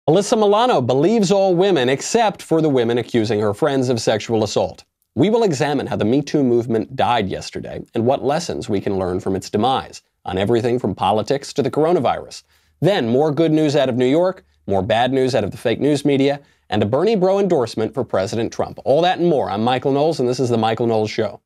Alyssa Milano believes all women except for the women accusing her friends of sexual assault. We will examine how the Me Too movement died yesterday and what lessons we can learn from its demise on everything from politics to the coronavirus. Then more good news out of New York, more bad news out of the fake news media, and a Bernie bro endorsement for President Trump. All that and more. I'm Michael Knowles, and this is The Michael Knowles Show.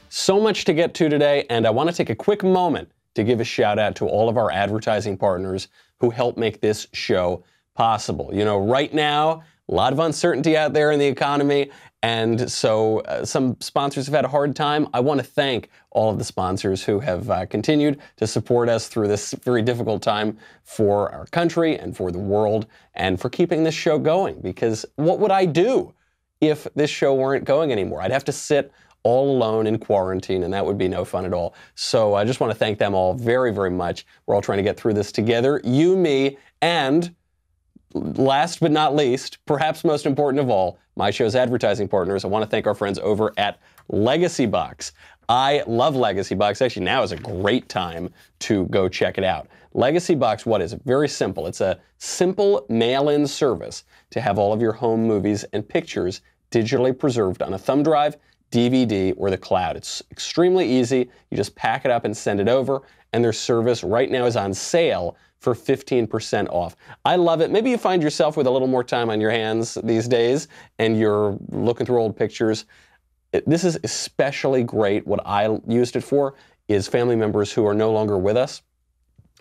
So much to get to today, and I want to take a quick moment to give a shout out to all of our advertising partners who help make this show possible. You know, right now, a lot of uncertainty out there in the economy, and so some sponsors have had a hard time. I want to thank all of the sponsors who have continued to support us through this very difficult time for our country and for the world, and for keeping this show going, because what would I do if this show weren't going anymore? I'd have to sit all alone in quarantine, and that would be no fun at all. So I just want to thank them all very, very much. We're all trying to get through this together, you, me, and last but not least, perhaps most important of all, my show's advertising partners. I want to thank our friends over at Legacy Box. I love Legacy Box. Actually, now is a great time to go check it out. Legacy Box, what is it? Very simple. It's a simple mail-in service to have all of your home movies and pictures digitally preserved on a thumb drive, DVD, or the cloud. It's extremely easy. You just pack it up and send it over, and their service right now is on sale for 15% off. I love it. Maybe you find yourself with a little more time on your hands these days, and you're looking through old pictures. This is especially great. What I used it for is family members who are no longer with us.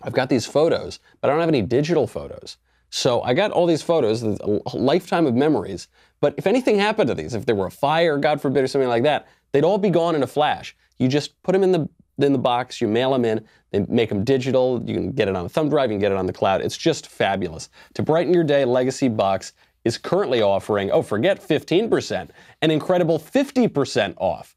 I've got these photos, but I don't have any digital photos. So I got all these photos, a lifetime of memories, but if anything happened to these, if there were a fire, God forbid, or something like that, they'd all be gone in a flash. You just put them in the box, you mail them in, they make them digital, you can get it on a thumb drive, you can get it on the cloud. It's just fabulous. To brighten your day, Legacy Box is currently offering, forget 15%, an incredible 50% off.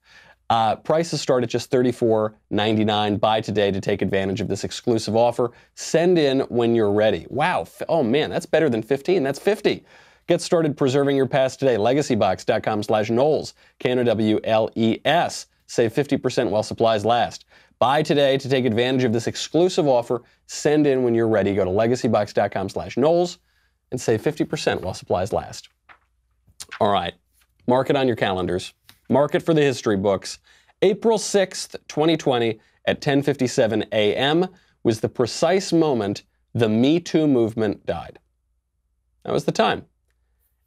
Prices start at just $34.99. Buy today to take advantage of this exclusive offer. Send in when you're ready. Wow. Oh, man, that's better than 15. That's 50. Get started preserving your past today. Legacybox.com/Knowles, Knowles. Save 50% while supplies last. Buy today to take advantage of this exclusive offer. Send in when you're ready. Go to Legacybox.com/Knowles and save 50% while supplies last. All right. Mark it on your calendars. Mark it for the history books. April 6th, 2020 at 10:57 a.m. was the precise moment the Me Too movement died. That was the time.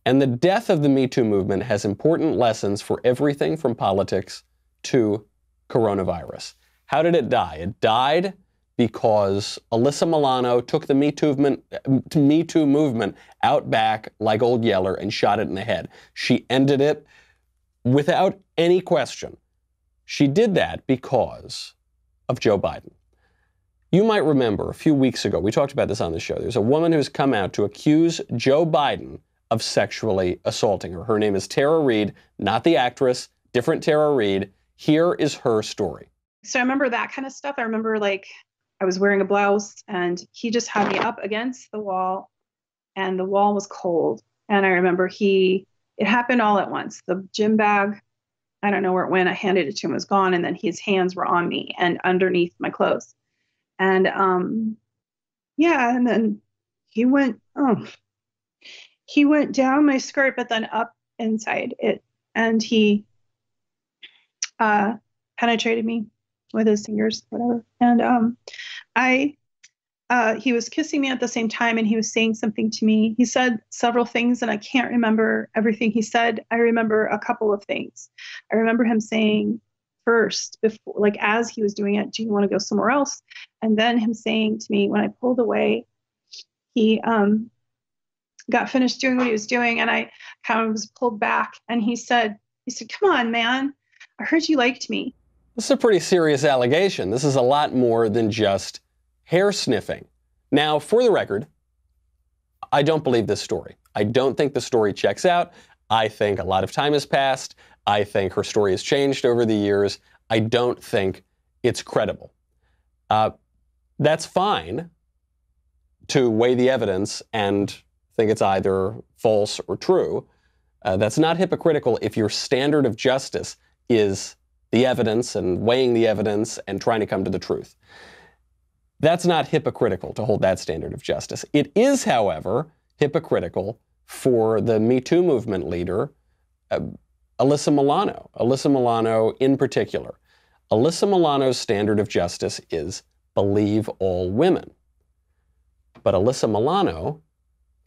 And the death of the Me Too movement has important lessons for everything from politics to coronavirus. How did it die? It died because Alyssa Milano took the Me Too movement out back like Old Yeller and shot it in the head. She ended it without any question. She did that because of Joe Biden. You might remember a few weeks ago, we talked about this on the show, there's a woman who's come out to accuse Joe Biden of sexually assaulting her. Her name is Tara Reid, not the actress, different Tara Reid. Here is her story. So I remember that kind of stuff. I remember I was wearing a blouse and he just had me up against the wall and the wall was cold. And I remember it happened all at once. The gym bag, I don't know where it went. I handed it to him, it was gone. And then his hands were on me and underneath my clothes. And and then he went down my skirt, but then up inside it. And he penetrated me with his fingers, whatever. And he was kissing me at the same time, and he was saying something to me. He said several things, and I can't remember everything he said. I remember a couple of things. I remember him saying first, before, as he was doing it, do you want to go somewhere else? And then him saying to me, when I pulled away, he got finished doing what he was doing, and I kind of was pulled back, and he said, come on, man, I heard you liked me. This is a pretty serious allegation. This is a lot more than just hair sniffing. Now, for the record, I don't believe this story. I don't think the story checks out. I think a lot of time has passed. I think her story has changed over the years. I don't think it's credible. That's fine to weigh the evidence and think it's either false or true. That's not hypocritical if your standard of justice is the evidence and weighing the evidence and trying to come to the truth. That's not hypocritical to hold that standard of justice. It is, however, hypocritical for the Me Too movement leader, Alyssa Milano. Alyssa Milano in particular. Alyssa Milano's standard of justice is believe all women. But Alyssa Milano,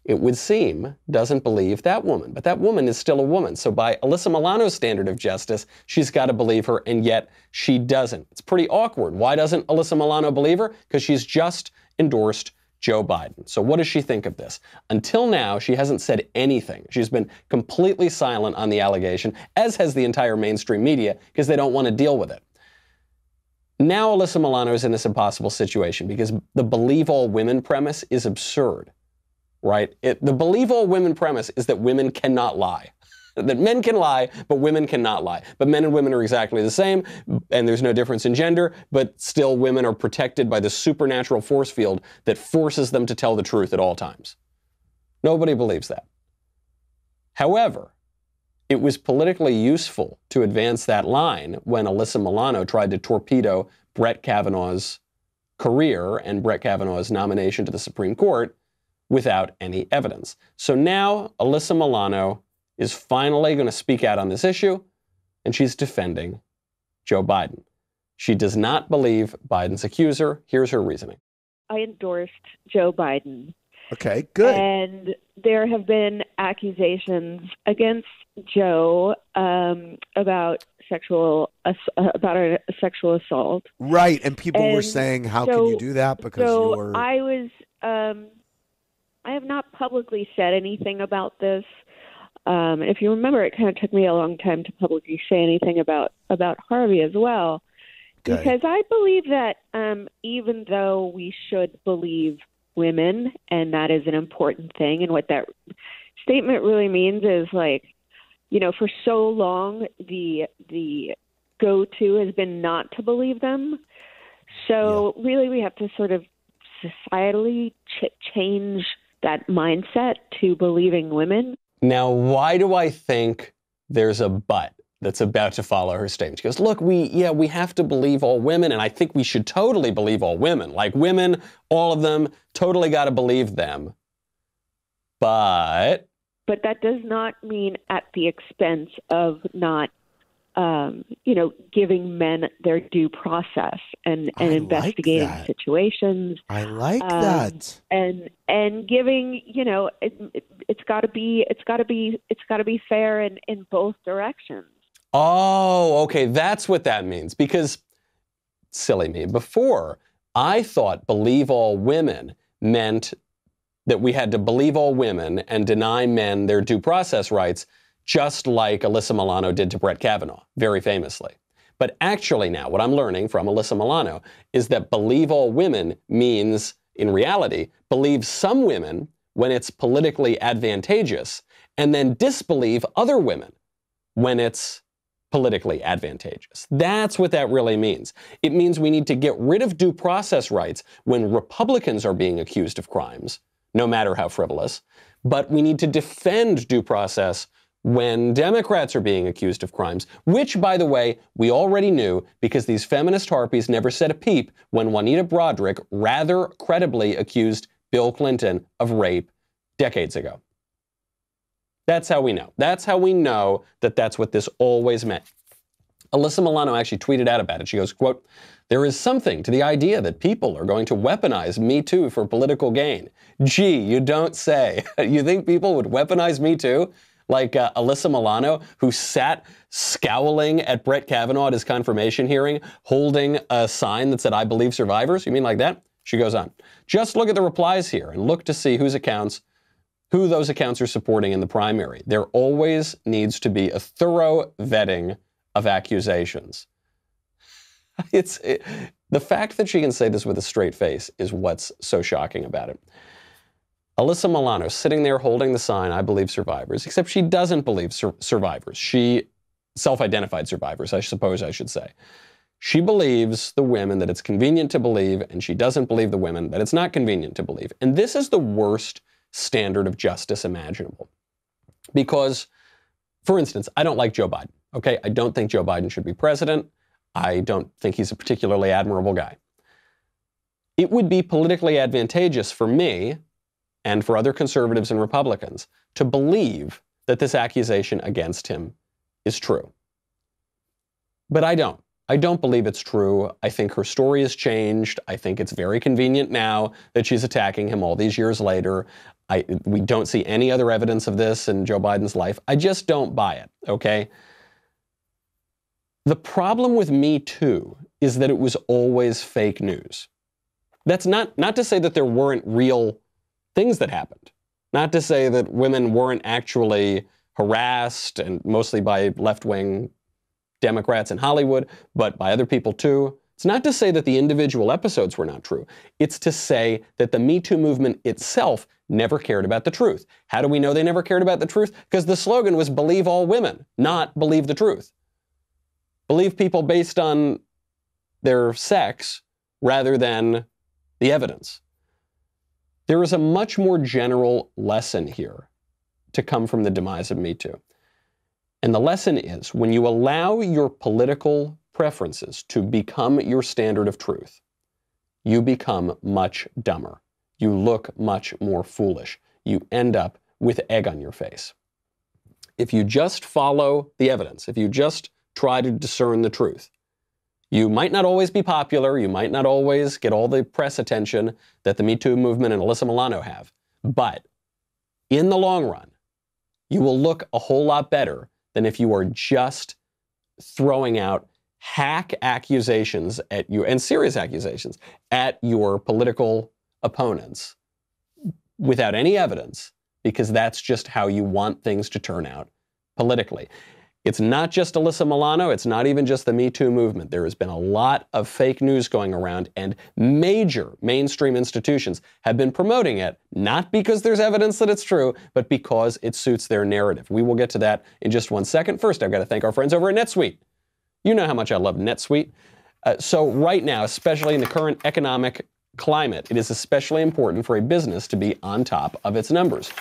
it would seem, doesn't believe that woman. But that woman is still a woman. So by Alyssa Milano's standard of justice, she's got to believe her, and yet she doesn't. It's pretty awkward. Why doesn't Alyssa Milano believe her? Because she's just endorsed Joe Biden. So what does she think of this? Until now, she hasn't said anything. She's been completely silent on the allegation, as has the entire mainstream media, because they don't want to deal with it. Now Alyssa Milano is in this impossible situation because the believe all women premise is absurd, right? The believe all women premise is that women cannot lie. That men can lie, but women cannot lie. But men and women are exactly the same, and there's no difference in gender, but still women are protected by the supernatural force field that forces them to tell the truth at all times. Nobody believes that. However, it was politically useful to advance that line when Alyssa Milano tried to torpedo Brett Kavanaugh's career and Brett Kavanaugh's nomination to the Supreme Court without any evidence. So now Alyssa Milano is finally going to speak out on this issue, and she's defending Joe Biden. She does not believe Biden's accuser. Here's her reasoning. I endorsed Joe Biden. Okay, good. And there have been accusations against Joe about a sexual assault. Right, and people were saying, "How can you do that?" Because you're. I have not publicly said anything about this. If you remember, it kind of took me a long time to publicly say anything about Harvey as well, because I believe that even though we should believe women, and that is an important thing, and what that statement really means is, like, you know, for so long the go-to has been not to believe them. So really we have to sort of societally change that mindset to believing women. Now, why do I think there's a but that's about to follow her statement? She goes, look, we have to believe all women, and I think we should totally believe all women. Like women, all of them, totally got to believe them. But that does not mean at the expense of not, giving men their due process and investigating situations. I like that. And giving, it's got to be fair in both directions. Oh, okay, that's what that means. Because, silly me, before I thought believe all women meant that we had to believe all women and deny men their due process rights, just like Alyssa Milano did to Brett Kavanaugh, very famously. But actually now, what I'm learning from Alyssa Milano is that believe all women means, in reality, believe some women when it's politically advantageous, and then disbelieve other women when it's politically advantageous. That's what that really means. It means we need to get rid of due process rights when Republicans are being accused of crimes, no matter how frivolous, but we need to defend due process when Democrats are being accused of crimes, which, by the way, we already knew because these feminist harpies never said a peep when Juanita Broaddrick rather credibly accused Bill Clinton of rape decades ago. That's how we know. That's how we know that that's what this always meant. Alyssa Milano actually tweeted out about it. She goes, quote, "There is something to the idea that people are going to weaponize Me Too for political gain. Gee, you don't say." You think people would weaponize Me Too? Like Alyssa Milano, who sat scowling at Brett Kavanaugh at his confirmation hearing, holding a sign that said, "I believe survivors." You mean like that? She goes on. "Just look at the replies here and look to see who those accounts are supporting in the primary. There always needs to be a thorough vetting of accusations." The fact that she can say this with a straight face is what's so shocking about it. Alyssa Milano sitting there holding the sign, "I believe survivors," except she doesn't believe survivors. She self-identified survivors, I suppose I should say. She believes the women that it's convenient to believe, and she doesn't believe the women that it's not convenient to believe. And this is the worst standard of justice imaginable. Because, for instance, I don't like Joe Biden. Okay, I don't think Joe Biden should be president. I don't think he's a particularly admirable guy. It would be politically advantageous for me and for other conservatives and Republicans to believe that this accusation against him is true. But I don't. I don't believe it's true. I think her story has changed. I think it's very convenient now that she's attacking him all these years later. We don't see any other evidence of this in Joe Biden's life. I just don't buy it, okay? The problem with Me Too is that it was always fake news. That's not to say that there weren't real things that happened. Not to say that women weren't actually harassed, and mostly by left-wing Democrats in Hollywood, but by other people too. It's not to say that the individual episodes were not true. It's to say that the Me Too movement itself never cared about the truth. How do we know they never cared about the truth? Because the slogan was believe all women, not believe the truth. Believe people based on their sex rather than the evidence. There is a much more general lesson here to come from the demise of Me Too. And the lesson is, when you allow your political preferences to become your standard of truth, you become much dumber. You look much more foolish. You end up with egg on your face. If you just follow the evidence, if you just try to discern the truth, you might not always be popular, you might not always get all the press attention that the Me Too movement and Alyssa Milano have, but in the long run, you will look a whole lot better than if you are just throwing out hack accusations at you, and serious accusations, at your political opponents without any evidence, because that's just how you want things to turn out politically. It's not just Alyssa Milano. It's not even just the Me Too movement. There has been a lot of fake news going around, and major mainstream institutions have been promoting it, not because there's evidence that it's true, but because it suits their narrative. We will get to that in just 1 second. First, I've got to thank our friends over at NetSuite. You know how much I love NetSuite. So right now, especially in the current economic climate, it is especially important for a business to be on top of its numbers.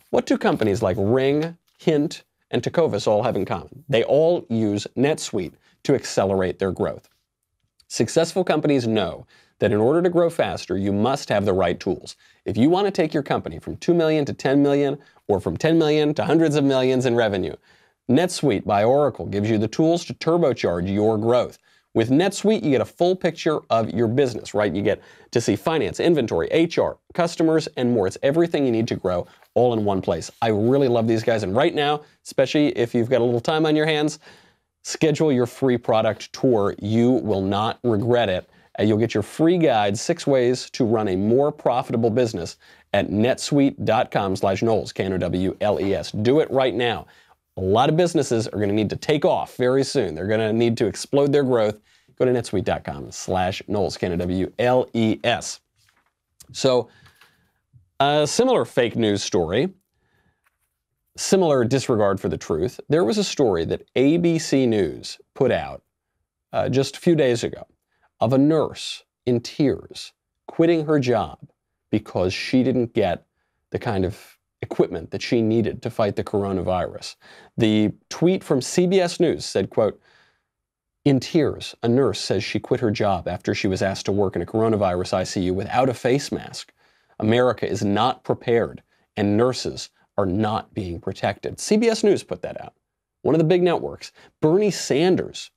What do companies like Ring, Hint, and Tecovas all have in common? They all use NetSuite to accelerate their growth. Successful companies know that in order to grow faster, you must have the right tools. If you want to take your company from 2 million to 10 million, or from 10 million to hundreds of millions in revenue, NetSuite by Oracle gives you the tools to turbocharge your growth. With NetSuite, you get a full picture of your business, right? You get to see finance, inventory, HR, customers, and more. It's everything you need to grow all in one place. I really love these guys. And right now, especially if you've got a little time on your hands, schedule your free product tour. You will not regret it. You'll get your free guide, 6 ways to run a more profitable business, at netsuite.com/Knowles, Knowles. Do it right now. A lot of businesses are going to need to take off very soon. They're going to need to explode their growth. Go to netsuite.com/Knowles, Knowles. So, a similar fake news story, similar disregard for the truth. There was a story that ABC News put out just a few days ago of a nurse in tears quitting her job because she didn't get the kind of equipment that she needed to fight the coronavirus. The tweet from CBS News said, quote, "In tears, a nurse says she quit her job after she was asked to work in a coronavirus ICU without a face mask. America is not prepared, and nurses are not being protected." CBS News put that out, one of the big networks. Bernie Sanders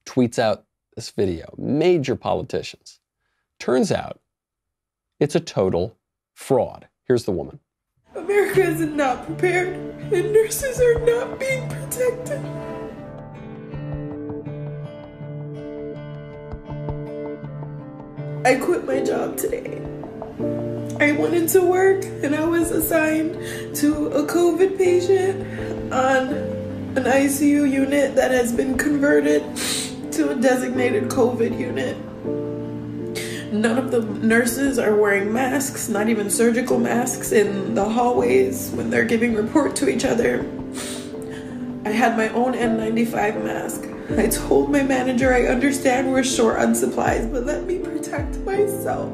tweets out this video. Major politicians. Turns out it's a total fraud. Here's the woman. "America is not prepared, and nurses are not being protected. I quit my job today. I went into work and I was assigned to a COVID patient on an ICU unit that has been converted to a designated COVID unit. None of the nurses are wearing masks, not even surgical masks, in the hallways when they're giving report to each other. I had my own N95 mask. I told my manager, I understand we're short on supplies, but let me protect myself.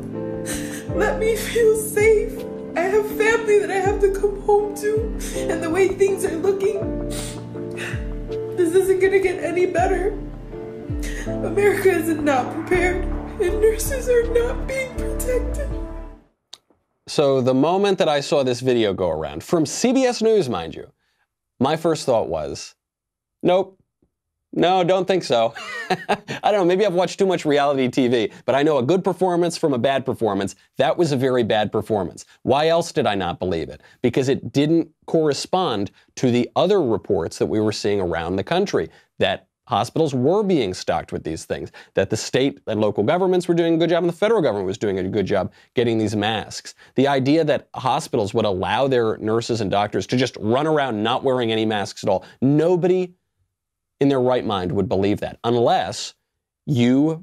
Let me feel safe. I have family that I have to come home to, and the way things are looking, This isn't gonna get any better. America is not prepared, and nurses are not being protected. So the moment that I saw this video go around, from CBS News, mind you, my first thought was, nope. No, don't think so. I don't know, maybe I've watched too much reality TV, but I know a good performance from a bad performance. That was a very bad performance. Why else did I not believe it? Because it didn't correspond to the other reports that we were seeing around the country, that hospitals were being stocked with these things, that the state and local governments were doing a good job, and the federal government was doing a good job getting these masks. The idea that hospitals would allow their nurses and doctors to just run around not wearing any masks at all, nobody in their right mind would believe that, unless your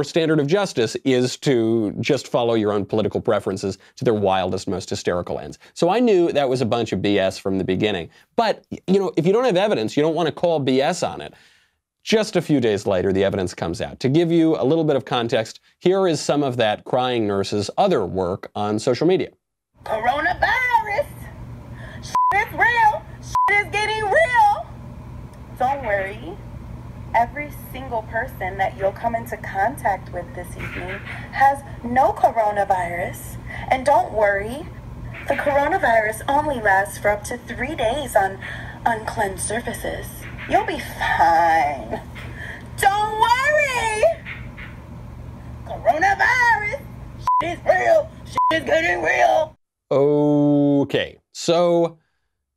standard of justice is to just follow your own political preferences to their wildest, most hysterical ends. So I knew that was a bunch of BS from the beginning. But, you know, if you don't have evidence, you don't want to call BS on it. Just a few days later, the evidence comes out. To give you a little bit of context, here is some of that crying nurse's other work on social media. Coronavirus! Shit is real! Shit is getting real! Don't worry. Every single person that you'll come into contact with this evening has no coronavirus. And don't worry, the coronavirus only lasts for up to 3 days on uncleansed surfaces. You'll be fine. Don't worry! Coronavirus! Shit is real! Shit is getting real! Okay, so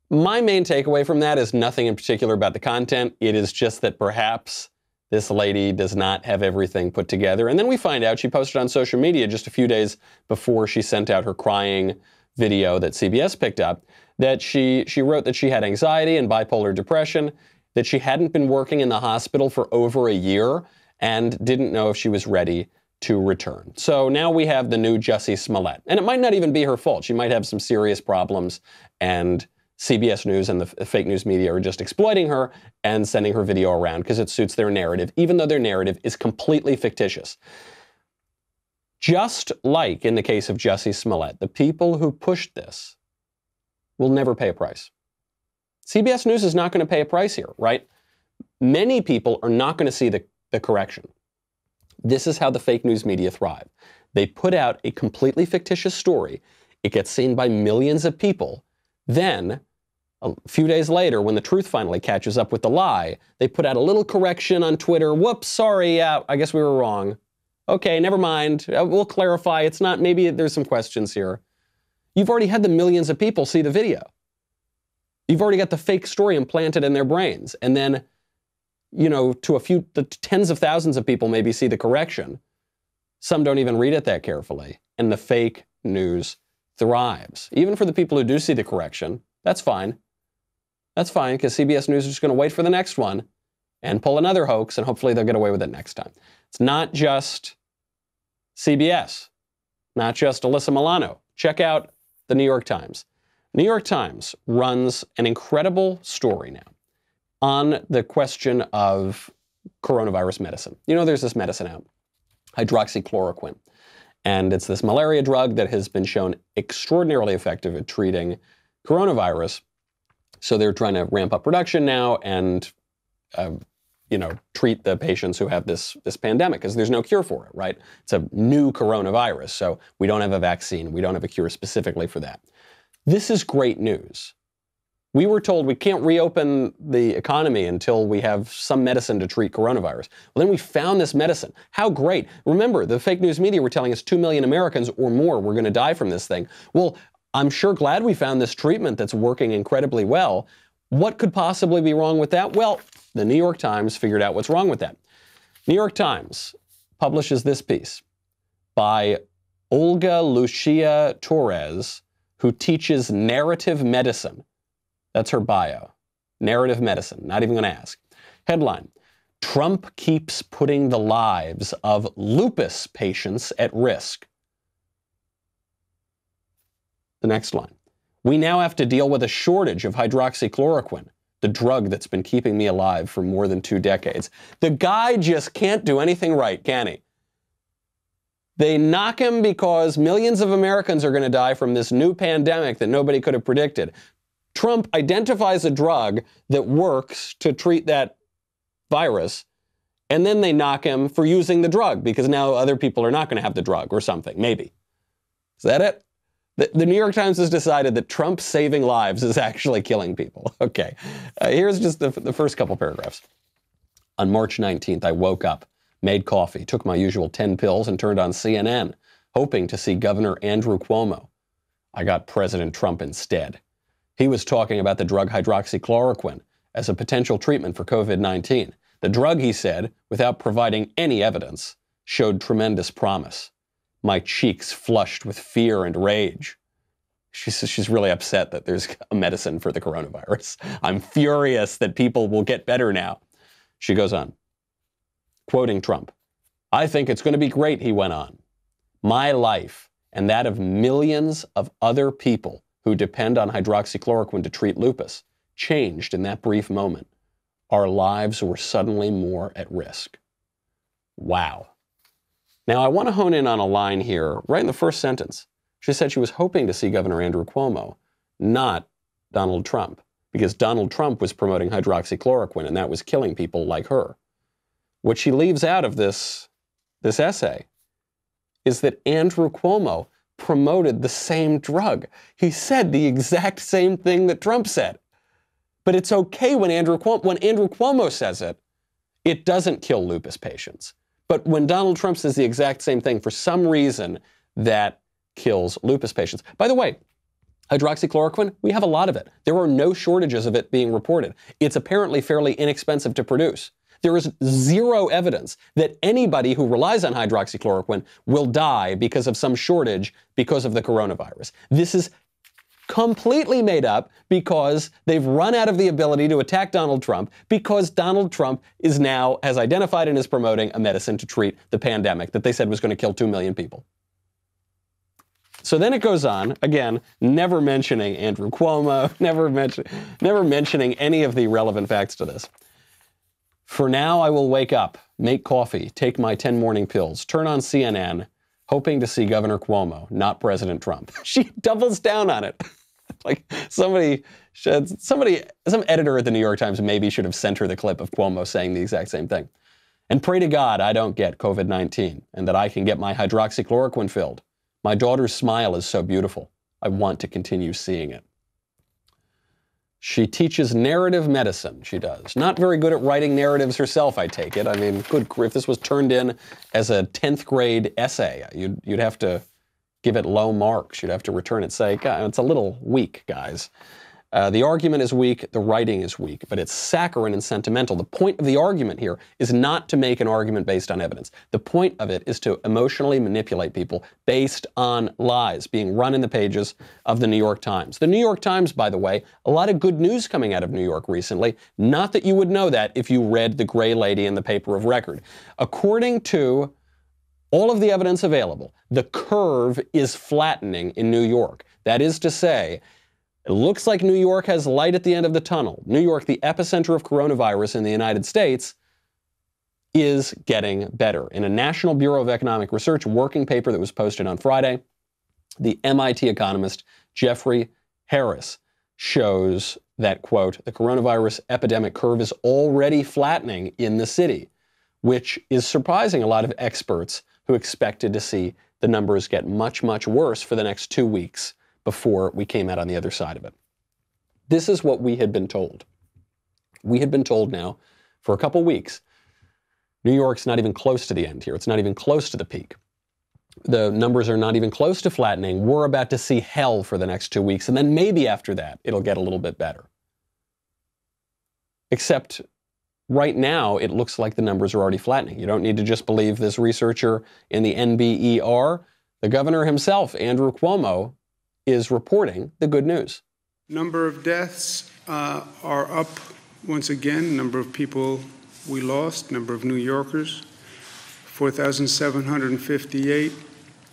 my main takeaway from that is nothing in particular about the content. It is just that perhaps this lady does not have everything put together. And then we find out she posted on social media just a few days before she sent out her crying video that CBS picked up, that she wrote that she had anxiety and bipolar depression, that she hadn't been working in the hospital for over a year and didn't know if she was ready to return. So now we have the new Jussie Smollett. And it might not even be her fault. She might have some serious problems, and CBS News and the fake news media are just exploiting her and sending her video around because it suits their narrative, even though their narrative is completely fictitious. Just like in the case of Jussie Smollett, the people who pushed this will never pay a price. CBS News is not going to pay a price here, right? Many people are not going to see the correction. This is how the fake news media thrive. They put out a completely fictitious story. It gets seen by millions of people. Then, a few days later, when the truth finally catches up with the lie, they put out a little correction on Twitter. Whoops, sorry, I guess we were wrong. Okay, never mind. We'll clarify. It's not, maybe there's some questions here. You've already had the millions of people see the video. You've already got the fake story implanted in their brains. And then, you know, the tens of thousands of people maybe see the correction. Some don't even read it that carefully. And the fake news thrives. Even for the people who do see the correction, that's fine. That's fine, because CBS News is just going to wait for the next one and pull another hoax, and hopefully they'll get away with it next time. It's not just CBS, not just Alyssa Milano. Check out the New York Times. New York Times runs an incredible story now on the question of coronavirus medicine. You know, there's this medicine out, hydroxychloroquine. And it's this malaria drug that has been shown extraordinarily effective at treating coronavirus. So they're trying to ramp up production now and, treat the patients who have this pandemic, because there's no cure for it, right? It's a new coronavirus, so we don't have a vaccine. We don't have a cure specifically for that. This is great news. We were told we can't reopen the economy until we have some medicine to treat coronavirus. Well, then we found this medicine. How great. Remember, the fake news media were telling us 2 million Americans or more were going to die from this thing. Well, I'm sure glad we found this treatment that's working incredibly well. What could possibly be wrong with that? Well, the New York Times figured out what's wrong with that. New York Times publishes this piece by Olga Lucia Torres, who teaches narrative medicine. That's her bio. Narrative medicine. Not even going to ask. Headline: Trump keeps putting the lives of lupus patients at risk. The next line: we now have to deal with a shortage of hydroxychloroquine, the drug that's been keeping me alive for more than 2 decades. The guy just can't do anything right, can he? They knock him because millions of Americans are going to die from this new pandemic that nobody could have predicted. Trump identifies a drug that works to treat that virus, and then they knock him for using the drug because now other people are not going to have the drug or something, maybe. Is that it? The New York Times has decided that Trump saving lives is actually killing people. Okay, here's just the first couple paragraphs. On March 19th, I woke up, made coffee, took my usual 10 pills, and turned on CNN, hoping to see Governor Andrew Cuomo. I got President Trump instead. He was talking about the drug hydroxychloroquine as a potential treatment for COVID-19. The drug, he said, without providing any evidence, showed tremendous promise. My cheeks flushed with fear and rage. She's really upset that there's a medicine for the coronavirus. I'm furious that people will get better now. She goes on, quoting Trump, I think it's going to be great, he went on. My life and that of millions of other people who depend on hydroxychloroquine to treat lupus changed in that brief moment. Our lives were suddenly more at risk. Wow. Now, I want to hone in on a line here, right in the first sentence. She said she was hoping to see Governor Andrew Cuomo, not Donald Trump, because Donald Trump was promoting hydroxychloroquine, and that was killing people like her. What she leaves out of this essay is that Andrew Cuomo promoted the same drug. He said the exact same thing that Trump said. But it's okay when Andrew Cuomo says it, it doesn't kill lupus patients. But when Donald Trump says the exact same thing, for some reason, that kills lupus patients. By the way, hydroxychloroquine, we have a lot of it. There are no shortages of it being reported. It's apparently fairly inexpensive to produce. There is zero evidence that anybody who relies on hydroxychloroquine will die because of some shortage because of the coronavirus. This is completely made up because they've run out of the ability to attack Donald Trump because Donald Trump has identified and is promoting a medicine to treat the pandemic that they said was going to kill 2 million people. So then it goes on, again, never mentioning Andrew Cuomo, never mentioning any of the relevant facts to this. For now, I will wake up, make coffee, take my 10 morning pills, turn on CNN, hoping to see Governor Cuomo, not President Trump. She doubles down on it. Like some editor at the New York Times maybe should have sent her the clip of Cuomo saying the exact same thing. And pray to God I don't get COVID-19 and that I can get my hydroxychloroquine filled. My daughter's smile is so beautiful. I want to continue seeing it. She teaches narrative medicine, she does. Not very good at writing narratives herself, I take it. I mean, if this was turned in as a 10th grade essay, you'd have to give it low marks. You'd have to return it, say, God, it's a little weak, guys. The argument is weak, the writing is weak, but it's saccharine and sentimental. The point of the argument here is not to make an argument based on evidence. The point of it is to emotionally manipulate people based on lies being run in the pages of the New York Times. The New York Times, by the way, a lot of good news coming out of New York recently. Not that you would know that if you read The Gray Lady in the paper of record. According to all of the evidence available, the curve is flattening in New York. That is to say, it looks like New York has light at the end of the tunnel. New York, the epicenter of coronavirus in the United States, is getting better. In a National Bureau of Economic Research working paper that was posted on Friday, the MIT economist Jeffrey Harris shows that, quote, the coronavirus epidemic curve is already flattening in the city, which is surprising a lot of experts who expected to see the numbers get much, much worse for the next 2 weeks before we came out on the other side of it. This is what we had been told. We had been told now for a couple weeks, New York's not even close to the end here. It's not even close to the peak. The numbers are not even close to flattening. We're about to see hell for the next 2 weeks, and then maybe after that, it'll get a little bit better. Except right now, it looks like the numbers are already flattening. You don't need to just believe this researcher in the NBER. The governor himself, Andrew Cuomo, is reporting the good news. Number of deaths are up once again. Number of people we lost, number of New Yorkers, 4,758,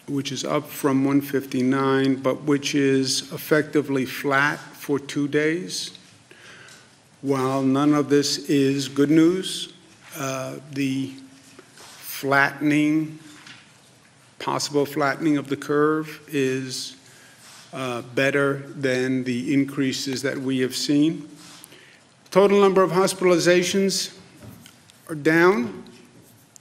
which is up from 159, but which is effectively flat for 2 days. While none of this is good news, the possible flattening of the curve is better than the increases that we have seen. Total number of hospitalizations are down.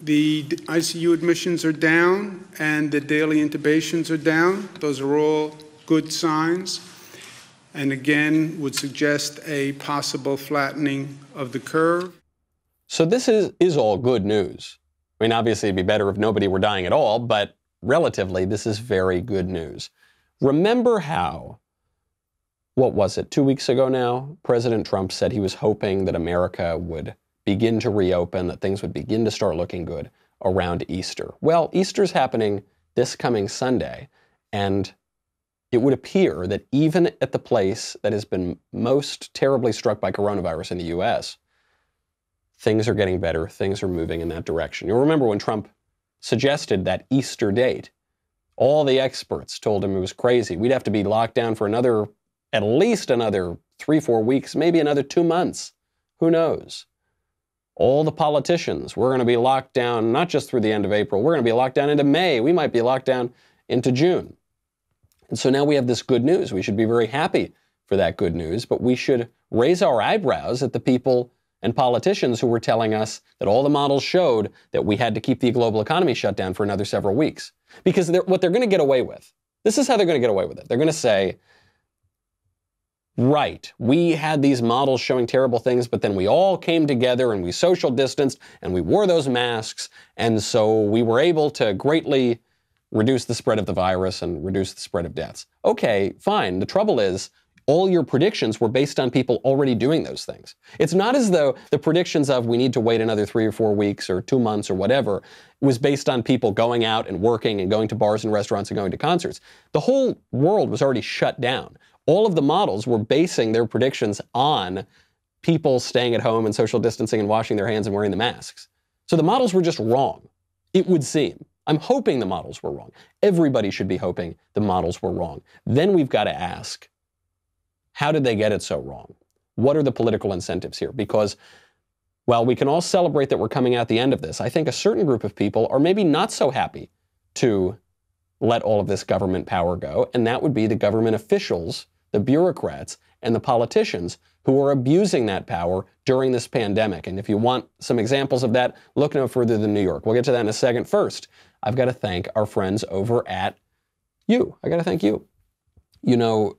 The ICU admissions are down, and the daily intubations are down. Those are all good signs, and again, would suggest a possible flattening of the curve. So this is all good news. I mean, obviously, it'd be better if nobody were dying at all, but relatively, this is very good news. Remember how, what was it, 2 weeks ago now, President Trump said he was hoping that America would begin to reopen, that things would begin to start looking good around Easter. Well, Easter's happening this coming Sunday, and it would appear that even at the place that has been most terribly struck by coronavirus in the U.S., things are getting better, things are moving in that direction. You'll remember when Trump suggested that Easter date, all the experts told him it was crazy. We'd have to be locked down for at least another 3-4 weeks, maybe another 2 months. Who knows? All the politicians, we're going to be locked down not just through the end of April, we're going to be locked down into May. We might be locked down into June. And so now we have this good news. We should be very happy for that good news, but we should raise our eyebrows at the people and politicians who were telling us that all the models showed that we had to keep the global economy shut down for another several weeks. Because what they're going to get away with, this is how they're going to get away with it. They're going to say, right, we had these models showing terrible things, but then we all came together and we social distanced and we wore those masks, and so we were able to greatly reduce the spread of the virus and reduce the spread of deaths. Okay, fine. The trouble is, all your predictions were based on people already doing those things. It's not as though the predictions of we need to wait another 3 or 4 weeks or 2 months or whatever was based on people going out and working and going to bars and restaurants and going to concerts. The whole world was already shut down. All of the models were basing their predictions on people staying at home and social distancing and washing their hands and wearing the masks. So the models were just wrong, it would seem. I'm hoping the models were wrong. Everybody should be hoping the models were wrong. Then we've got to ask, how did they get it so wrong? What are the political incentives here? Because while we can all celebrate that we're coming out the end of this, I think a certain group of people are maybe not so happy to let all of this government power go, and that would be the government officials, the bureaucrats, and the politicians who are abusing that power during this pandemic. And if you want some examples of that, look no further than New York. We'll get to that in a second. First, I've got to thank our friends over at you. I got to thank you. You know,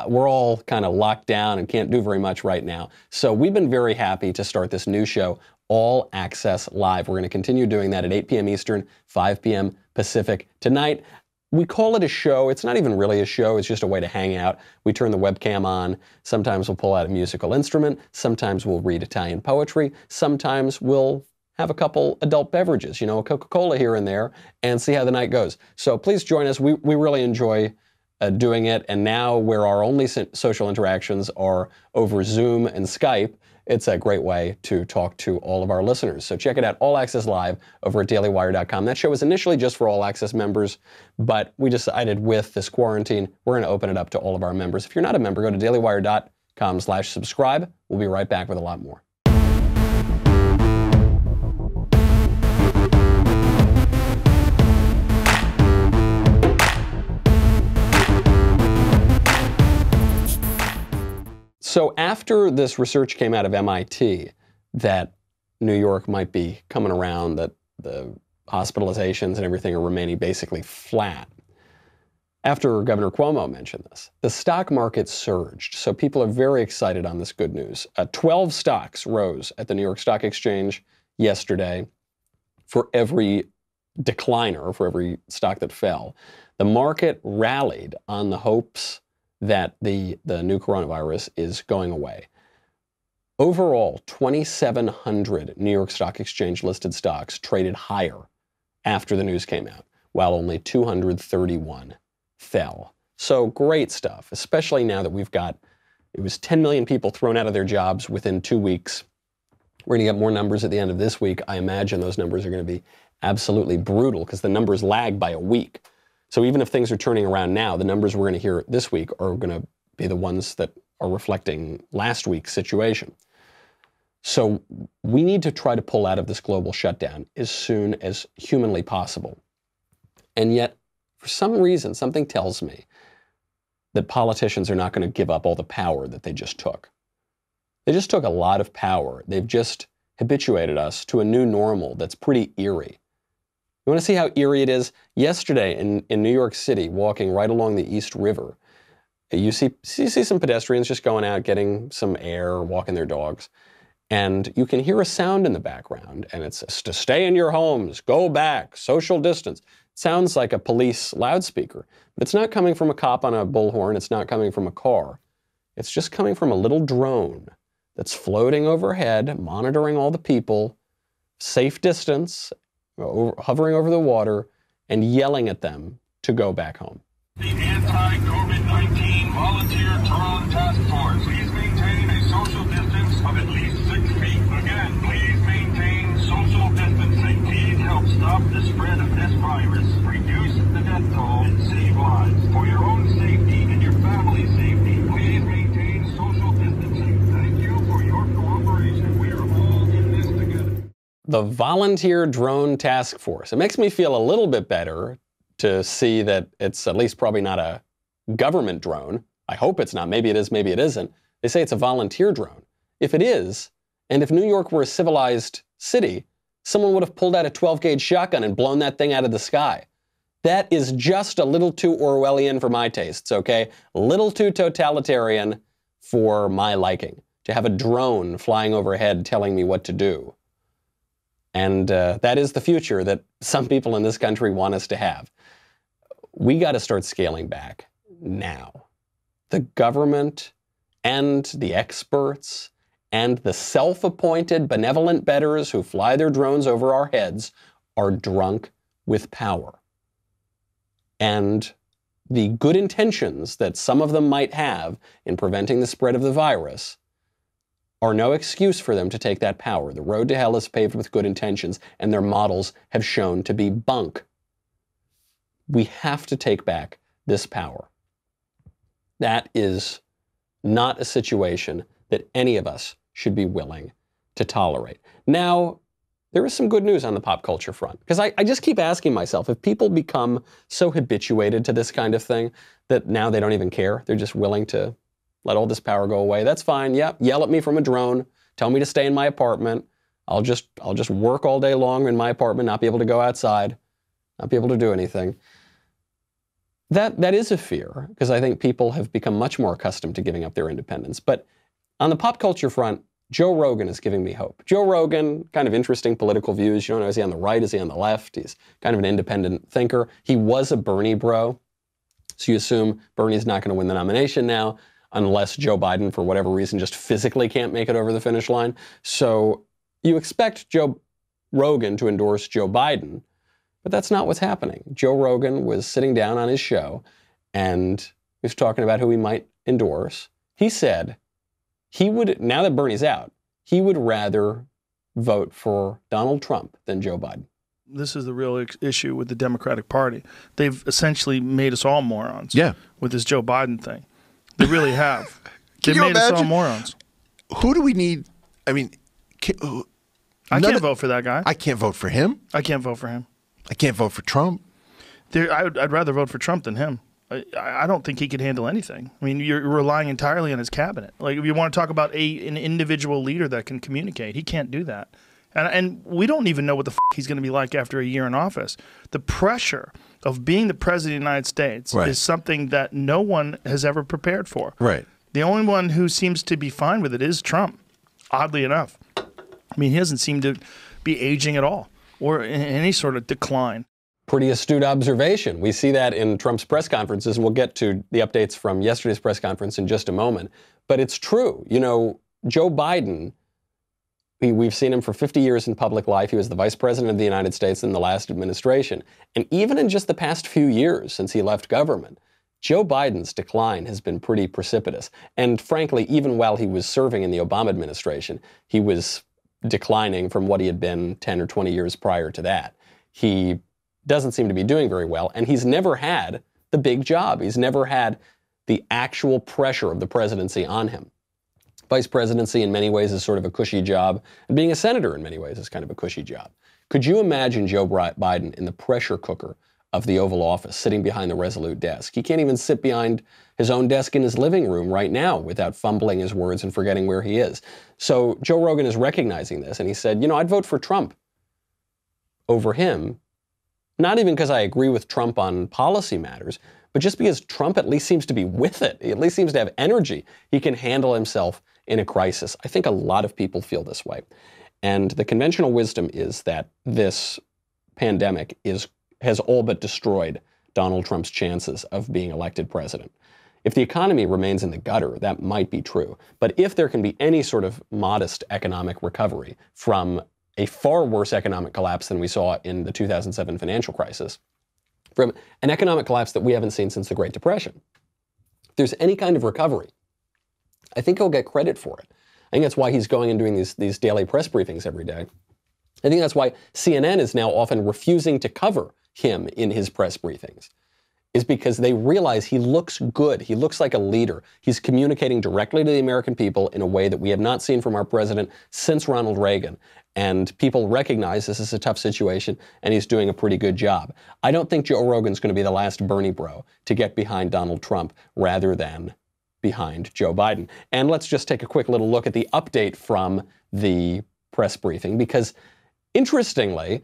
we're all kind of locked down and can't do very much right now. So we've been very happy to start this new show, All Access Live. We're going to continue doing that at 8 p.m. Eastern, 5 p.m. Pacific tonight. We call it a show. It's not even really a show. It's just a way to hang out. We turn the webcam on. Sometimes we'll pull out a musical instrument. Sometimes we'll read Italian poetry. Sometimes we'll have a couple adult beverages, you know, a Coca-Cola here and there, and see how the night goes. So please join us. We really enjoy doing it. And now where our only social interactions are over Zoom and Skype, it's a great way to talk to all of our listeners. So check it out, All Access Live over at dailywire.com. That show was initially just for All Access members, but we decided with this quarantine, we're going to open it up to all of our members. If you're not a member, go to dailywire.com/subscribe. We'll be right back with a lot more. So after this research came out of MIT that New York might be coming around, that the hospitalizations and everything are remaining basically flat, after Governor Cuomo mentioned this, the stock market surged. So people are very excited on this good news. 12 stocks rose at the New York Stock Exchange yesterday. For every decliner, for every stock that fell, the market rallied on the hopes that the new coronavirus is going away. Overall, 2,700 New York Stock Exchange listed stocks traded higher after the news came out, while only 231 fell. So great stuff, especially now that we've got, it was 10 million people thrown out of their jobs within 2 weeks. We're going to get more numbers at the end of this week. I imagine those numbers are going to be absolutely brutal because the numbers lag by a week. So even if things are turning around now, the numbers we're going to hear this week are going to be the ones that are reflecting last week's situation. So we need to try to pull out of this global shutdown as soon as humanly possible. And yet, for some reason, something tells me that politicians are not going to give up all the power that they just took. They just took a lot of power. They've just habituated us to a new normal that's pretty eerie. You want to see how eerie it is? Yesterday in New York City, walking right along the East River, you see some pedestrians just going out, getting some air, walking their dogs, and you can hear a sound in the background, and it says, to stay in your homes, go back, social distance. It sounds like a police loudspeaker, but it's not coming from a cop on a bullhorn. It's not coming from a car. It's just coming from a little drone that's floating overhead, monitoring all the people, safe distance, hovering over the water, and yelling at them to go back home. The anti-COVID-19 Volunteer Drone Task Force. Please maintain a social distance of at least 6 feet. Again, please maintain social distancing. Please help stop the spread of this virus, reduce the death toll, and save lives. For your own safety and your family's safety, please maintain social distancing. Thank you for your cooperation. We are all in this together. The Volunteer Drone Task Force. It makes me feel a little bit better to see that it's at least probably not a government drone. I hope it's not. Maybe it is, maybe it isn't. They say it's a volunteer drone. If it is, and if New York were a civilized city, someone would have pulled out a 12-gauge shotgun and blown that thing out of the sky. That is just a little too Orwellian for my tastes, okay? A little too totalitarian for my liking, to have a drone flying overhead telling me what to do. And that is the future that some people in this country want us to have. We got to start scaling back now. The government and the experts and the self-appointed benevolent betters who fly their drones over our heads are drunk with power. And the good intentions that some of them might have in preventing the spread of the virus are no excuse for them to take that power. The road to hell is paved with good intentions, and their models have shown to be bunk. We have to take back this power. That is not a situation that any of us should be willing to tolerate. Now, there is some good news on the pop culture front, because I just keep asking myself, if people become so habituated to this kind of thing that now they don't even care, they're just willing to let all this power go away. That's fine. Yeah, yell at me from a drone. Tell me to stay in my apartment. I'll just work all day long in my apartment, not be able to go outside, not be able to do anything. That is a fear, because I think people have become much more accustomed to giving up their independence. But on the pop culture front, Joe Rogan is giving me hope. Joe Rogan, kind of interesting political views. You don't know, is he on the right? Is he on the left? He's kind of an independent thinker. He was a Bernie bro. So you assume Bernie's not going to win the nomination now, unless Joe Biden, for whatever reason, just physically can't make it over the finish line. So you expect Joe Rogan to endorse Joe Biden, but that's not what's happening. Joe Rogan was sitting down on his show, and he was talking about who he might endorse. He said he would, now that Bernie's out, he would rather vote for Donald Trump than Joe Biden. This is the real issue with the Democratic Party. They've essentially made us all morons with this Joe Biden thing. They really have. They made us all morons. Who do we need? I mean, I can't vote for that guy. I can't vote for him. I can't vote for him. I can't vote for Trump. I'd rather vote for Trump than him. I don't think he could handle anything. I mean, you're relying entirely on his cabinet. Like, if you want to talk about an individual leader that can communicate, he can't do that. And we don't even know what the f he's going to be like after a year in office. The pressure of being the president of the United States is something that no one has ever prepared for. Right. The only one who seems to be fine with it is Trump, oddly enough. I mean, he doesn't seem to be aging at all or in any sort of decline. Pretty astute observation. We see that in Trump's press conferences, and we'll get to the updates from yesterday's press conference in just a moment. But it's true. You know, Joe Biden, we've seen him for 50 years in public life. He was the vice president of the United States in the last administration. And even in just the past few years since he left government, Joe Biden's decline has been pretty precipitous. And frankly, even while he was serving in the Obama administration, he was declining from what he had been 10 or 20 years prior to that. He doesn't seem to be doing very well, and he's never had the big job. He's never had the actual pressure of the presidency on him. Vice presidency in many ways is sort of a cushy job, and being a senator in many ways is kind of a cushy job. Could you imagine Joe Biden in the pressure cooker of the Oval Office, sitting behind the Resolute desk. He can't even sit behind his own desk in his living room right now without fumbling his words and forgetting where he is. So Joe Rogan is recognizing this, and he said, I'd vote for Trump over him, not even because I agree with Trump on policy matters, but just because Trump at least seems to be with it. He at least seems to have energy. He can handle himself in a crisis. I think a lot of people feel this way. And the conventional wisdom is that this pandemic has all but destroyed Donald Trump's chances of being elected president. If the economy remains in the gutter, that might be true. But if there can be any sort of modest economic recovery from a far worse economic collapse than we saw in the 2007 financial crisis, from an economic collapse that we haven't seen since the Great Depression, if there's any kind of recovery, I think he'll get credit for it. I think that's why he's going and doing these daily press briefings every day. I think that's why CNN is now often refusing to cover him in his press briefings, is because they realize he looks good. He looks like a leader. He's communicating directly to the American people in a way that we have not seen from our president since Ronald Reagan. And people recognize this is a tough situation, and he's doing a pretty good job. I don't think Joe Rogan's going to be the last Bernie bro to get behind Donald Trump rather than behind Joe Biden. And let's just take a quick little look at the update from the press briefing, because interestingly,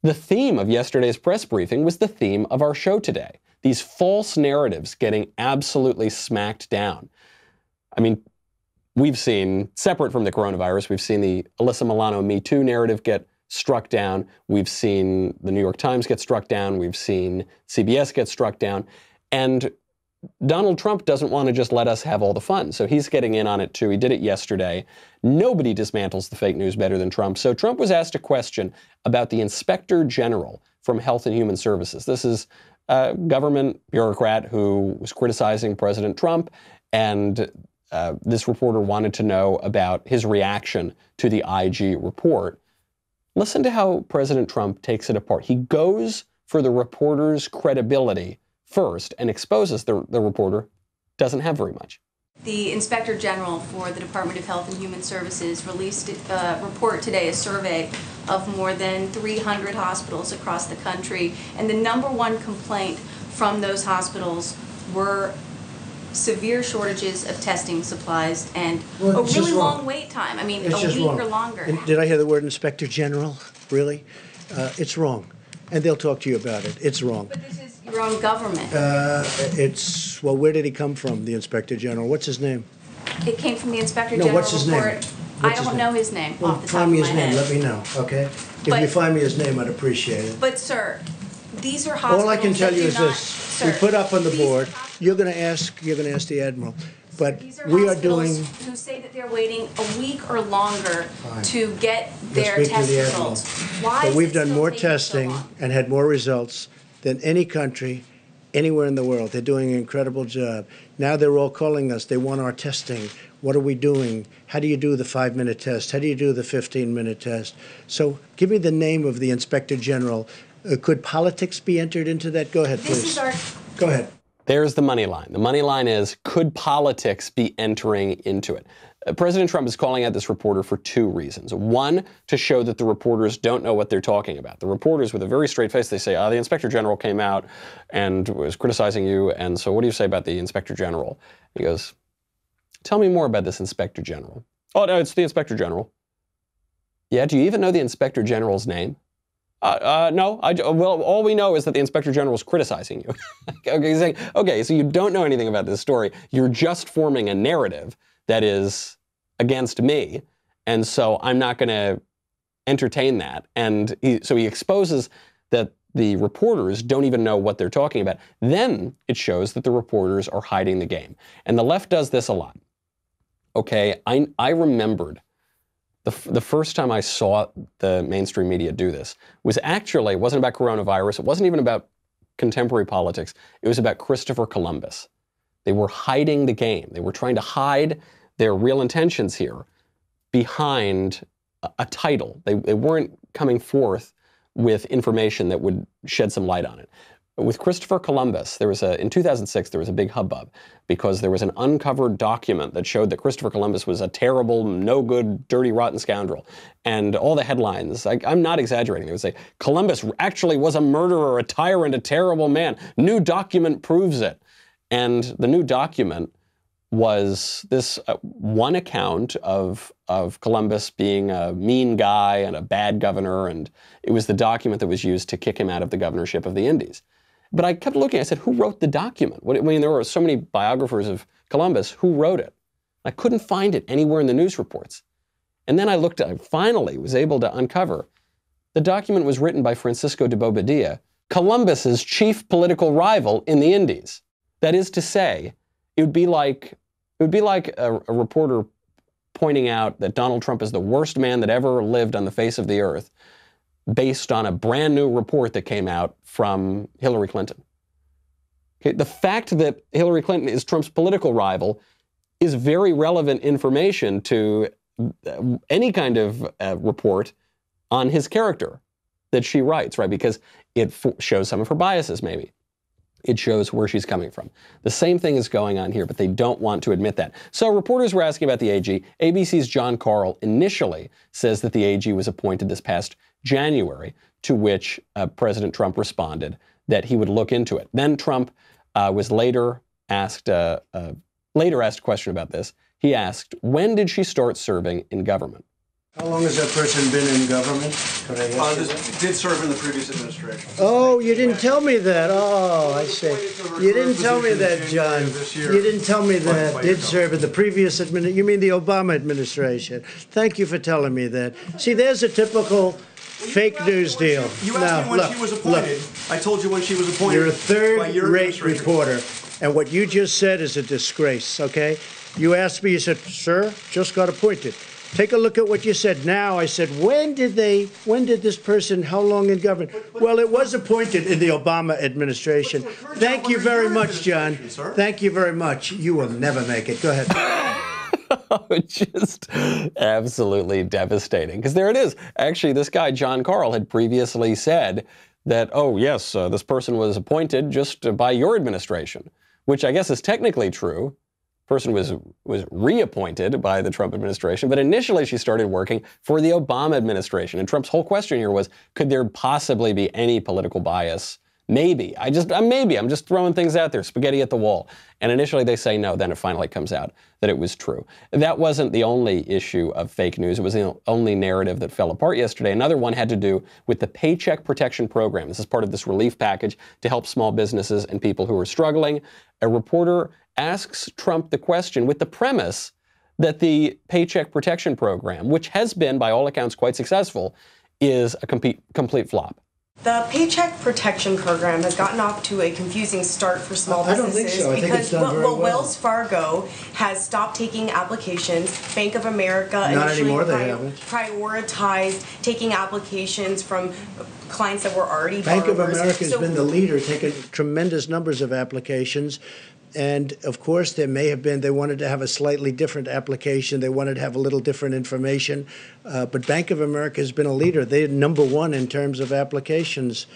the theme of yesterday's press briefing was the theme of our show today. These false narratives getting absolutely smacked down. I mean, we've seen, separate from the coronavirus, we've seen the Alyssa Milano Me Too narrative get struck down. We've seen the New York Times get struck down. We've seen CBS get struck down. And Donald Trump doesn't want to just let us have all the fun. So he's getting in on it too. He did it yesterday. Nobody dismantles the fake news better than Trump. So Trump was asked a question about the Inspector General from Health and Human Services. This is a government bureaucrat who was criticizing President Trump, and this reporter wanted to know about his reaction to the IG report. Listen to how President Trump takes it apart. He goes for the reporter's credibility first and exposes the reporter doesn't have very much. The Inspector General for the Department of Health and Human Services released a report today, a survey of more than 300 hospitals across the country, and the #1 complaint from those hospitals were severe shortages of testing supplies and a really long wait time. I mean, a week or longer. Did I hear the word Inspector General? Really? It's wrong. And they'll talk to you about it. It's wrong. But this is your own government. Well, where did he come from, the Inspector General? What's his name? It came from the Inspector General what's his report. Name? I don't know his name Well, off the top find of me my his name. head. Let me know, okay? If But- you find me his name, I'd appreciate it. But, sir, these are hospitals All I can tell that you do is not- this: sir, we put up on the these board. are You're going to ask the Admiral, but These are we are hospitals doing. who say that they're waiting a week or longer Fine. to get You'll their speak to test the Admiral. results. Why But is we've it done still more taking so testing long? and had more results than any country anywhere in the world. They're doing an incredible job. Now they're all calling us. They want our testing. What are we doing? How do you do the 5-minute test? How do you do the 15-minute test? So give me the name of the Inspector General. Could politics be entered into that? Go ahead, This please. is our Go ahead. There's the money line. The money line is, could politics be entering into it? President Trump is calling out this reporter for 2 reasons. One, to show that the reporters don't know what they're talking about. The reporters, with a very straight face, they say, the Inspector General came out and was criticizing you, and so what do you say about the Inspector General? He goes, tell me more about this Inspector General. Oh, no, it's the Inspector General. Yeah, do you even know the Inspector General's name? No, well, all we know is that the Inspector General is criticizing you. Okay, he's saying, okay, so you don't know anything about this story. You're just forming a narrative that is against me, and so I'm not going to entertain that. And so he exposes that the reporters don't even know what they're talking about. Then it shows that the reporters are hiding the game. And the left does this a lot. Okay, I remembered the first time I saw the mainstream media do this was actually, it wasn't about coronavirus. It wasn't even about contemporary politics. It was about Christopher Columbus. They were hiding the game. They were trying to hide their real intentions here behind a title. They weren't coming forth with information that would shed some light on it. with Christopher Columbus, in 2006, there was a big hubbub because there was an uncovered document that showed that Christopher Columbus was a terrible, no good, dirty, rotten scoundrel. And all the headlines, I'm not exaggerating, they would say, Columbus actually was a murderer, a tyrant, a terrible man. New document proves it. And the new document was this one account of Columbus being a mean guy and a bad governor, and it was the document that was used to kick him out of the governorship of the Indies. But I kept looking, I said, who wrote the document? I mean, there were so many biographers of Columbus, who wrote it? I couldn't find it anywhere in the news reports. And then I finally was able to uncover the document was written by Francisco de Bobadilla, Columbus's chief political rival in the Indies. That is to say, it would be like a reporter pointing out that Donald Trump is the worst man that ever lived on the face of the earth based on a brand new report that came out from Hillary Clinton. Okay, the fact that Hillary Clinton is Trump's political rival is very relevant information to any kind of report on his character that she writes, right? Because it shows some of her biases, maybe. It shows where she's coming from. The same thing is going on here, but they don't want to admit that. So reporters were asking about the AG. ABC's John Karl initially says that the AG was appointed this past January, to which President Trump responded that he would look into it. Then Trump was later asked a question about this. He asked, when did she start serving in government? How long has that person been in government? Could I ask you that? Did serve in the previous administration. Oh, you didn't tell me that. Oh, I see. You didn't tell me that, John. You didn't tell me that. Did serve in the previous administration. You mean the Obama administration. Thank you for telling me that. See, there's a typical fake news deal. You asked me when she was appointed. I told you when she was appointed. You're a third-rate reporter, and what you just said is a disgrace, okay? You asked me, you said, sir, just got appointed. Take a look at what you said now. I said, when did this person, how long in government? Well, it was appointed in the Obama administration. Thank you very much, John. Thank you very much. You will never make it. Go ahead. Just absolutely devastating. Because there it is. Actually, this guy, John Karl, had previously said that, oh, yes, this person was appointed just by your administration, which I guess is technically true. Person was reappointed by the Trump administration, but initially she started working for the Obama administration. And Trump's whole question here was, could there possibly be any political bias? Maybe. I'm just throwing things out there, spaghetti at the wall. And initially they say no, then it finally comes out that it was true. That wasn't the only issue of fake news. It was the only narrative that fell apart yesterday. Another one had to do with the Paycheck Protection Program. This is part of this relief package to help small businesses and people who are struggling. A reporter asks Trump the question with the premise that the Paycheck Protection Program, which has been, by all accounts, quite successful, is a complete flop. The Paycheck Protection Program has gotten off to a confusing start for small businesses. I don't think so. I think it's done very well. Wells Fargo has stopped taking applications. Bank of America initially prioritized taking applications from clients that were already Bank of America has been the leader, taking tremendous numbers of applications. And of course, they wanted to have a slightly different application. They wanted to have a little different information. But Bank of America has been a leader. They're number one in terms of applications.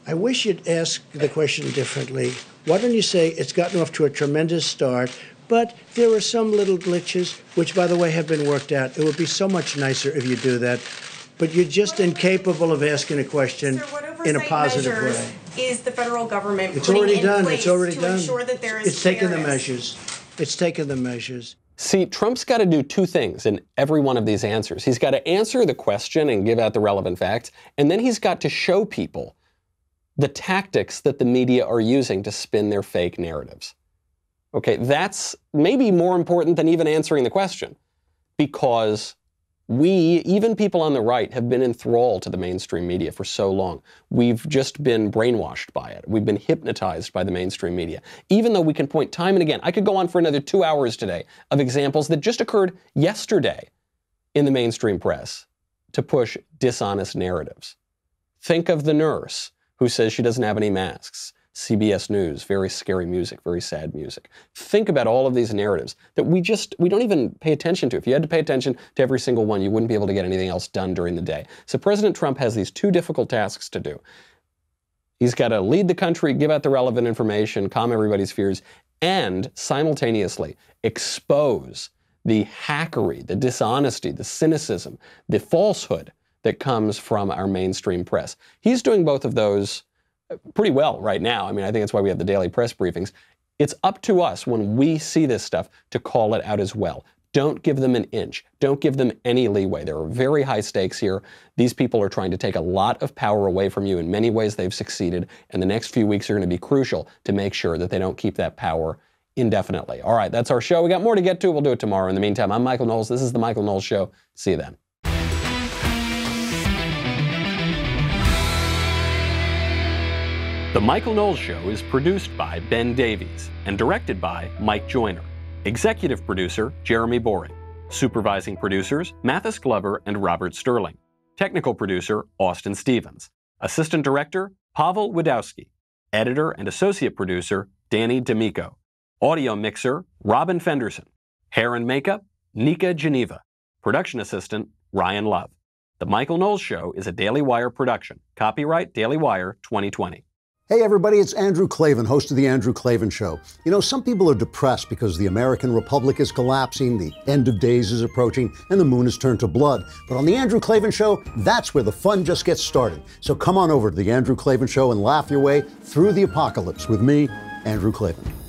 I wish you'd ask the question differently. Why don't you say it's gotten off to a tremendous start, but there are some little glitches, which, by the way, have been worked out. It would be so much nicer if you do that. But you're just incapable of asking a question in a positive way. Is the federal government it's already done. It's already to done. ensure that there is it's taken the measures. It's taken the measures. See, Trump's got to do two things in every one of these answers. He's got to answer the question and give out the relevant facts, and then he's got to show people the tactics that the media are using to spin their fake narratives. Okay, that's maybe more important than even answering the question, because even people on the right, have been enthralled to the mainstream media for so long. We've just been brainwashed by it. We've been hypnotized by the mainstream media. Even though we can point time and again, I could go on for another 2 hours today of examples that just occurred yesterday in the mainstream press to push dishonest narratives. Think of the nurse who says she doesn't have any masks. CBS News, very scary music, very sad music. Think about all of these narratives that we don't even pay attention to. If you had to pay attention to every single one, you wouldn't be able to get anything else done during the day. So President Trump has these two difficult tasks to do. He's got to lead the country, give out the relevant information, calm everybody's fears, and simultaneously expose the hackery, the dishonesty, the cynicism, the falsehood that comes from our mainstream press. He's doing both of those pretty well right now. I mean, I think that's why we have the daily press briefings. It's up to us when we see this stuff to call it out as well. Don't give them an inch. Don't give them any leeway. There are very high stakes here. These people are trying to take a lot of power away from you. In many ways, they've succeeded. And the next few weeks are going to be crucial to make sure that they don't keep that power indefinitely. All right, that's our show. We got more to get to. We'll do it tomorrow. In the meantime, I'm Michael Knowles. This is The Michael Knowles Show. See you then. The Michael Knowles Show is produced by Ben Davies and directed by Mike Joyner. Executive producer, Jeremy Boring. Supervising producers, Mathis Glover and Robert Sterling. Technical producer, Austin Stevens. Assistant director, Pavel Wadowski. Editor and associate producer, Danny D'Amico. Audio mixer, Robin Fenderson. Hair and makeup, Nika Geneva. Production assistant, Ryan Love. The Michael Knowles Show is a Daily Wire production. Copyright Daily Wire 2020. Hey everybody, it's Andrew Klavan, host of The Andrew Klavan Show. You know, some people are depressed because the American Republic is collapsing, the end of days is approaching, and the moon has turned to blood. But on The Andrew Klavan Show, that's where the fun just gets started. So come on over to The Andrew Klavan Show and laugh your way through the apocalypse with me, Andrew Klavan.